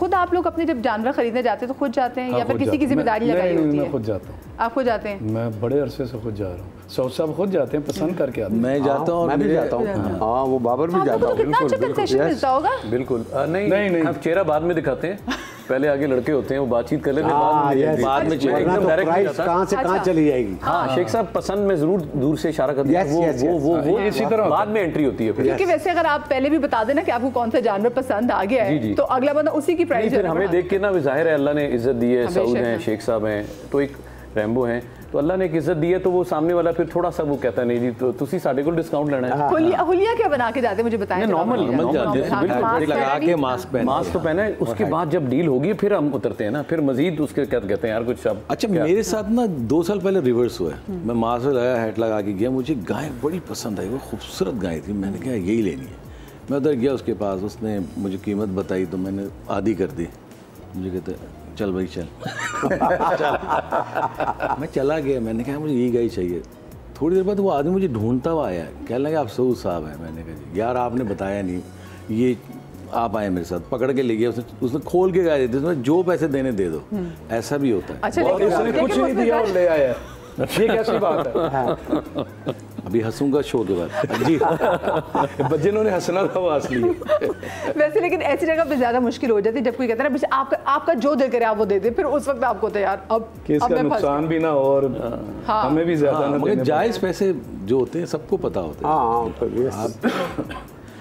खुद आप लोग अपने जब जानवर खरीदने जाते हैं तो खुद जाते हैं या फिर किसी की जिम्मेदारी लगाई होती है? मैं खुद जाता हूँ। आप खुद जाते हैं? मैं बड़े अरसे से खुद जा रहा हूँ। सऊद साहब खुद जाते हैं, पसंद करके आते हैं। मैं जाता हूँ, मैं भी जाता हूँ। हाँ, वो बाबर भी जाता हूँ। कितना अच्छा कंसेशन मिलता होगा। बिल्कुल नहीं, आप चेहरा बाद में दिखाते हैं, पहले आगे लड़के होते हैं, वो बातचीत कर लेते हैं, बाद में एकदम डायरेक्ट कहाँ से कहाँ चली जाएगी। हाँ, शेख साहब पसंद में जरूर दूर से इशारा करते हैं, वो इसी तरह बाद में एंट्री होती है। क्योंकि वैसे अगर आप पहले भी बता देना कि आपको कौन सा जानवर पसंद आ गया है तो अगला बंदा उसी की प्राइस। फिर हमें देख के ना जाहिर है अल्लाह ने इज्जत दी है, सऊद हैं, शेख साहब हैं, तो एक रैम्बो हैं, तो अल्लाह ने एक इज्जत दी है, तो वो सामने वाला फिर थोड़ा सा वो कहता नहीं जी तो तुसी साडे को डिस्काउंट लेना है। हुलिया क्या बना के जाते हैं मुझे बताएं। नॉर्मल लगा के मास्क तो पहना है, उसके बाद जब डील होगी फिर हम उतरते हैं ना, फिर मजीद उसके क्या कहते हैं यार कुछ अब। अच्छा, मेरे साथ ना 2 साल पहले रिवर्स हुआ है। मैं मास्क लगाया, हैट लगा के गया, मुझे गाय बड़ी पसंद आई, वो खूबसूरत गाय थी, मैंने कहा यही लेनी है। मैं उधर गया उसके पास, उसने मुझे कीमत बताई तो मैंने आधी कर दी। मुझे कहते चल भाई चल। मैं चला गया, मैंने कहा मुझे यही गाय चाहिए। थोड़ी देर बाद वो आदमी मुझे ढूंढता हुआ आया, कहने लगा आप सऊद साहब हैं। मैंने कहा यार आपने बताया नहीं, ये आप आए मेरे साथ, पकड़ के ले गया। उसने खोल के गाय दी, उसमें जो पैसे देने दे दो। ऐसा भी होता है। अच्छा, उसने कुछ नहीं दिया और ले आया, ये कैसी बात है? अभी हंसूंगा शो के बाद जी। जिन्होंने हंसना था वो हंस लिए। वैसे लेकिन ऐसी जगह पे ज्यादा मुश्किल हो जाती है जब कोई कहता है ना आपका जो दिल करे आप वो दे दे, फिर उस वक्त आपको तो यार अब इसका नुकसान भी ना हो और हमें भी ज्यादा ना देने। जायज पैसे जो होते हैं सबको पता होता है। हाँ,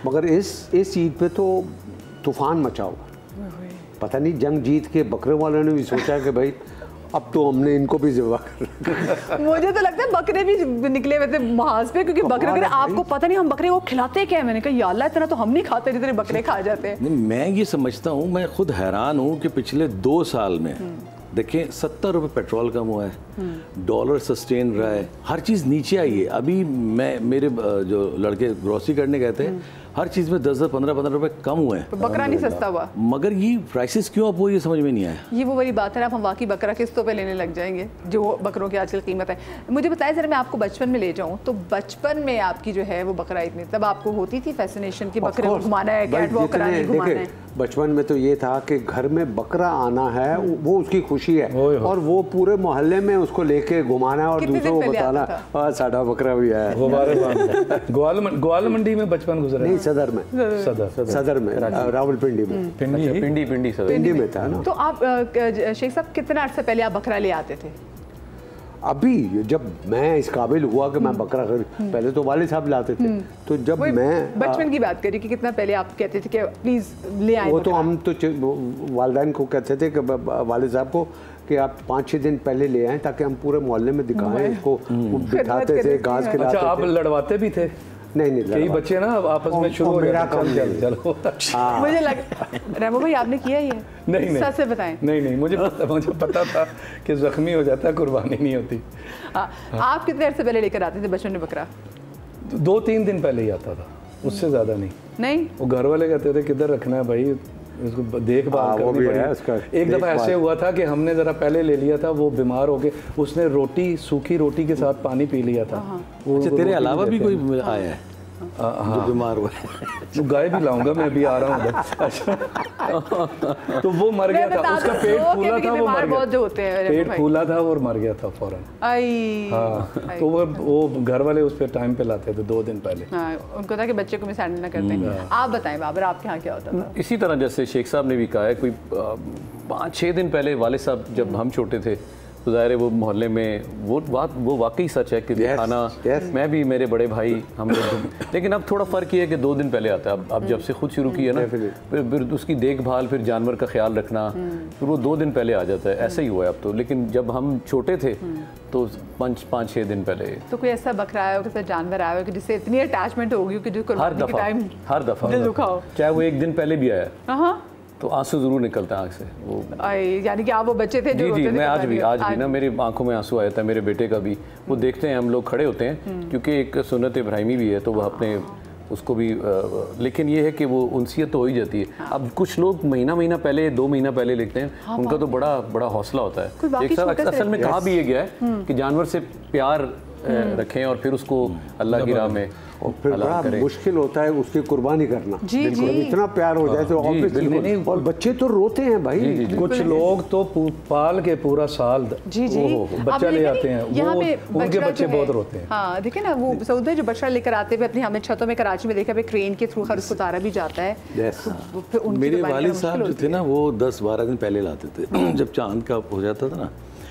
मगर इस चीज पे तो तूफान मचा हुआ। पता नहीं जंग जीत के बकरे वालों ने भी सोचा कि भाई अब तो हमने इनको भी ज़िबा कर। मुझे तो लगता है बकरे भी निकले हुए थे महाज पे, क्योंकि बकरे वगैरह आपको पता नहीं हम बकरे को खिलाते क्या है। मैंने कहा या अल्लाह इतना तो हम नहीं खाते जितने बकरे खा जाते हैं। नहीं, मैं ये समझता हूँ, मैं खुद हैरान हूँ कि पिछले 2 साल में देखिए 70 रुपये पेट्रोल कम हुआ है, डॉलर सस्टेन रहा है, हर चीज़ नीचे आई है। अभी मेरे जो लड़के ग्रोसरी करने गए थे, हर चीज़ में 10-10, 15-15 रुपए कम हुए हैं। तो बकरा नहीं सस्ता हुआ, मगर ये प्राइसेस क्यों अप हुई ये समझ में नहीं आया। ये वो बड़ी बात है ना, आप हम वाकई बकरा किस्तों पे लेने लग जाएंगे जो बकरों की आजकल कीमत है। मुझे बताएं जरा, मैं आपको बचपन में ले जाऊं तो बचपन में आपकी जो है वो बकरा इतनी, तब आपको होती थी फैसिनेशन की बकरे को घुमाना है, कैट वॉक कराने घुमाना है? बचपन में तो ये था कि घर में बकरा आना है वो उसकी खुशी है, और वो पूरे मोहल्ले में उसको लेके घुमाना है और दूसरों को बताना साडा बकरा भी आया। ग्वाल मंडी में बचपन गुजरा? नहीं, सदर में, सदर में, रावलपिंडी में, पिंडी में था ना। तो आप शेख साहब कितना अर्सा पहले आप बकरा ले आते थे? अभी जब मैं इस काबिल हुआ कि मैं बकरा पहले तो वाले साहब लाते थे, तो जब मैं बचपन की बात करी कि कितना पहले आप कहते थे कि प्लीज ले आए? वो तो हम तो वालिदैन को कहते थे कि वाले साहब को कि आप 5-6 दिन पहले ले आएं ताकि हम पूरे मोहल्ले में दिखाएं इसको। बिठाते थे, घास खिलाते थे। अच्छा, आप लड़वाते भी थे? नहीं, कई बच्चे ना आपस में शुरू हो मेरा काम चलो। मुझे लग रैमो भाई आपने किया ये? नहीं, सच से बताएं। नहीं, मुझे पता था कि जख्मी हो जाता है, कुर्बानी नहीं होती। आप कितने अर्से पहले लेकर आते थे बचपन में बकरा? 2-3 दिन पहले ही आता था, उससे ज्यादा नहीं। वो घर वाले कहते थे किधर रखना है भाई, उसको देखभाल करनी पड़ी। एक दफ़ा ऐसे हुआ था कि हमने ज़रा पहले ले लिया था, वो बीमार हो गए, उसने सूखी रोटी के साथ पानी पी लिया था। अच्छा, तेरे अलावा भी कोई आया है जो बीमार हुआ? तो गाय भी लाऊंगा, मैं भी आ रहा हूँ। तो वो मर गया था, उसका पेट फूला था, वो मर गया। पेट फूला था और मर गया था फौरन। हाँ, तो वो घर वाले उस पर टाइम पे लाते थे 2 दिन पहले। उनको था कि बच्चे को मिस हैंडल ना करते हैं। आप बताएं बाबर, आपके यहाँ क्या होता था? इसी तरह जैसे शेख साहब ने भी कहा है, कोई 5-6 दिन पहले वाले साहब जब हम छोटे थे तो ज़ाहिर है वो मोहल्ले में वो वाकई सच है कि खाना मैं भी, मेरे बड़े भाई, हम लोग। लेकिन अब थोड़ा फ़र्क ये है कि 2 दिन पहले आता है। अब जब से खुद शुरू किया ना, फिर उसकी देखभाल, फिर जानवर का ख्याल रखना, फिर वो 2 दिन पहले आ जाता है। ऐसा ही हुआ है अब तो। लेकिन जब हम छोटे थे तो 5-6 दिन पहले। तो कोई ऐसा बकरा आया हो, किसी जानवर आया हो कि जिससे इतनी अटैचमेंट होगी कि जो कुर्बानी के टाइम हर दफ़ा दिल दुखा हो, चाहे वो 1 दिन पहले भी आया तो आंसू जरूर निकलता है आँख से। वो यानी कि आप वो बच्चे थे जो जी, मैं आज भी ना मेरी आंखों में आंसू आया था, मेरे बेटे का भी। वो देखते हैं, हम लोग खड़े होते हैं क्योंकि एक सुन्नत इब्राहिमी भी है, तो वह अपने उसको भी लेकिन ये है कि वो उनसियत तो हो ही जाती है। अब कुछ लोग महीना पहले, 2 महीना पहले लिखते हैं, उनका तो बड़ा हौसला होता है। एक साथ असल में कहा भी ये गया है कि जानवर से प्यार रखें और फिर उसको अल्लाह की राह में और फिर बड़ा मुश्किल होता है उसकी कुर्बानी करना। बिल्कुल, इतना प्यार हो जाए तो ऑब्वियसली, और बच्चे तो रोते हैं भाई। कुछ लोग तो पाल के पूरा साल बच्चा ले आते हैं, वो उनके बच्चे बहुत रोते हैं। हाँ देखिए ना, वो सऊदी में जो बच्चा लेकर आते हुए अपनी हमने छतों में कराची में देखा, क्रेन के थ्रू हर उसको उतारा भी जाता है। मेरे वालिद साहब जो थे ना, वो 10-12 दिन पहले लाते थे जब चांद का हो जाता था ना,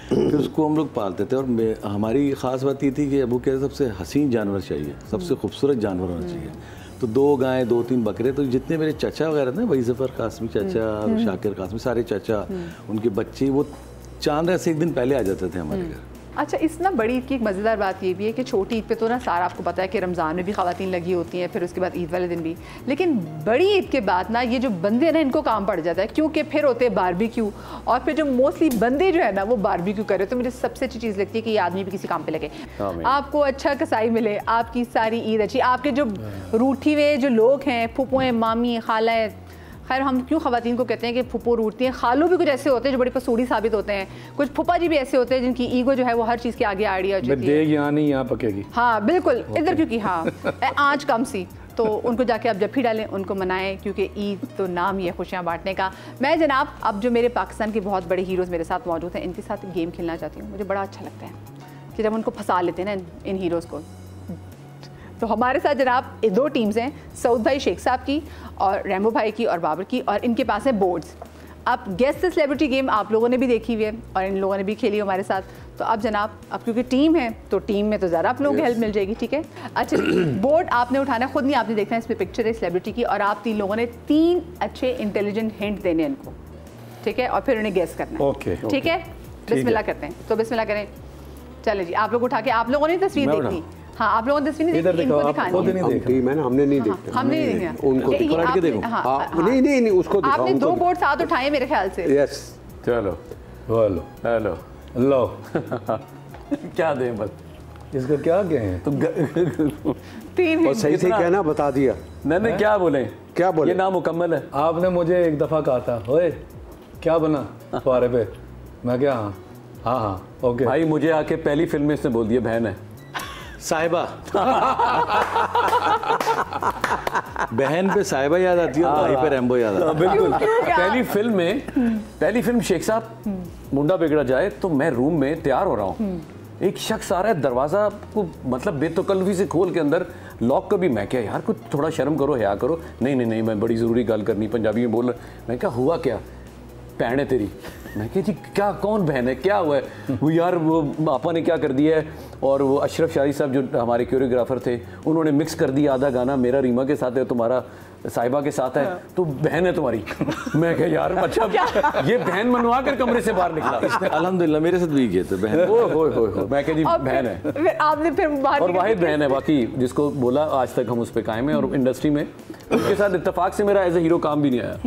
फिर उसको हम लोग पालते थे। और हमारी ख़ास बात ये थी कि अबू के सबसे हसीन जानवर चाहिए, सबसे खूबसूरत जानवर होना चाहिए। तो 2 गायें 2-3 बकरे, तो जितने मेरे चाचा वगैरह थे, वही ज़फ़र कासमी चाचा, शाकिर कासमी, सारे चाचा, उनके बच्चे, वो चांद से एक दिन पहले आ जाते थे हमारे घर। अच्छा, इस ना बड़ी ईद की एक मज़ेदार बात ये भी है कि छोटी ईद पे तो ना सारा आपको पता है कि रमज़ान में भी ख़वातीन लगी होती हैं, फिर उसके बाद ईद वाले दिन भी, लेकिन बड़ी ईद के बाद ना ये जो बंदे हैं ना, इनको काम पड़ जाता है, क्योंकि फिर होते हैं बारबेक्यू, और फिर जो मोस्टली बंदे जो है ना वो बारबेक्यू करे। तो मुझे सबसे अच्छी चीज़ लगती है कि ये आदमी भी किसी काम पे लगे, आपको अच्छा कसाई मिले, आपकी सारी ईद अच्छी, आपके जो रूठी हुए जो लोग हैं, फूफुएँ, मामी, खाला, खैर हम क्यों ख़वातीन को कहते हैं कि फुप्पो रूठती हैं, खालू भी कुछ ऐसे होते हैं जो बड़ी पसूड़ी साबित होते हैं, कुछ फुप्पा जी भी ऐसे होते हैं जिनकी ईगो जो है वो हर चीज़ के आगे आड़ी हो जाती है। यहाँ नहीं यहाँ पकेगी। हाँ बिल्कुल, इधर क्योंकि हाँ आँच कम सी, तो उनको जाके आप जफ्फी डालें, उनको मनाएं, क्योंकि ईद तो नाम ही है खुशियाँ बांटने का। मैं जनाब अब जो मेरे पाकिस्तान के बहुत बड़े हीरोज़ मेरे साथ मौजूद हैं, इनके साथ गेम खेलना चाहती हूँ। मुझे बड़ा अच्छा लगता है कि जब उनको फंसा लेते हैं ना इन हीरोज़ को। तो हमारे साथ जनाब 2 टीम्स हैं, सऊद भाई शेख साहब की और रैम्बो भाई की और बाबर की, और इनके पास है बोर्ड्स। अब गेस द सेलिब्रिटी गेम आप लोगों ने भी देखी हुई है और इन लोगों ने भी खेली हमारे साथ। तो अब जनाब, अब क्योंकि टीम है तो टीम में तो ज़रा आप लोगों की हेल्प मिल जाएगी, ठीक है। अच्छा, बोर्ड आपने उठाना, खुद नहीं आपने देखना है, इस पर पिक्चर है सेलिब्रिटी की, और आप 3 लोगों ने 3 अच्छे इंटेलिजेंट हिंट देने इनको, ठीक है, और फिर उन्हें गेस करना है, ठीक है। बिस्मिल्लाह करते हैं, तो बिस्मिल्लाह करें। चले जी, आप लोग उठा के, आप लोगों ने तस्वीर देखनी। हाँ, आप लोगों ने तस्वीर नहीं देखी, इनको दिखानी है। हमने नहीं देखा, हमने नहीं देखा, उनको पलट के देखो। नहीं उसको दिखाओ। आपने 2 बोर्ड साथ उठाए मेरे ख्याल से। यस, चलो हेलो हेलो लो क्या दें बस, इसका क्या कहें? तो 3 और सही से कहना, बता दिया। नहीं क्या बोले, क्या बोले? ये नामुकम्मल है। आपने मुझे एक दफ़ा कहा था, ओए क्या बना फुआरे पे, मैं क्या हाँ ओके। भाई मुझे आके पहली फिल्म में इसने बोल दिया बहन है साहिबा। बहन पे साहिबा याद आती है, भाई पे रैम्बो याद आता है। बिल्कुल। पहली फिल्म शेख साहब मुंडा बिगड़ा जाए, तो मैं रूम में तैयार हो रहा हूँ, एक शख्स आ रहा है, दरवाज़ा को मतलब बेतकल्लुफी से खोल के अंदर लॉक कर भी। मैं क्या यार, कुछ थोड़ा शर्म करो, हया करो। नहीं मैं बड़ी ज़रूरी गल करनी, पंजाबी में बोल रहा। मैं क्या हुआ, क्या बहन है तेरी? मैं क्या जी, क्या कौन बहन है, क्या हुआ है? वो यार वो पापा ने क्या कर दिया है, और वो अशरफ शाही साहब जो हमारे कोरियोग्राफर थे, उन्होंने मिक्स कर दिया आधा गाना मेरा रीमा के साथ है, तुम्हारा साहिबा के साथ है, तो बहन है तुम्हारी। मैं क्या यार, अच्छा ये बहन मनवा कर कमरे से बाहर निकला। अल्हम्दुलिल्लाह मेरे साथ भी किए थे बहन। हो मैं क्या जी बहन है, आपने फिर बाहर और वाहिद बहन है, बाकी जिसको बोला आज तक हम उस पर कायम है, और इंडस्ट्री में उनके साथ इत्तेफाक से मेरा एज ए हीरो काम भी नहीं आया।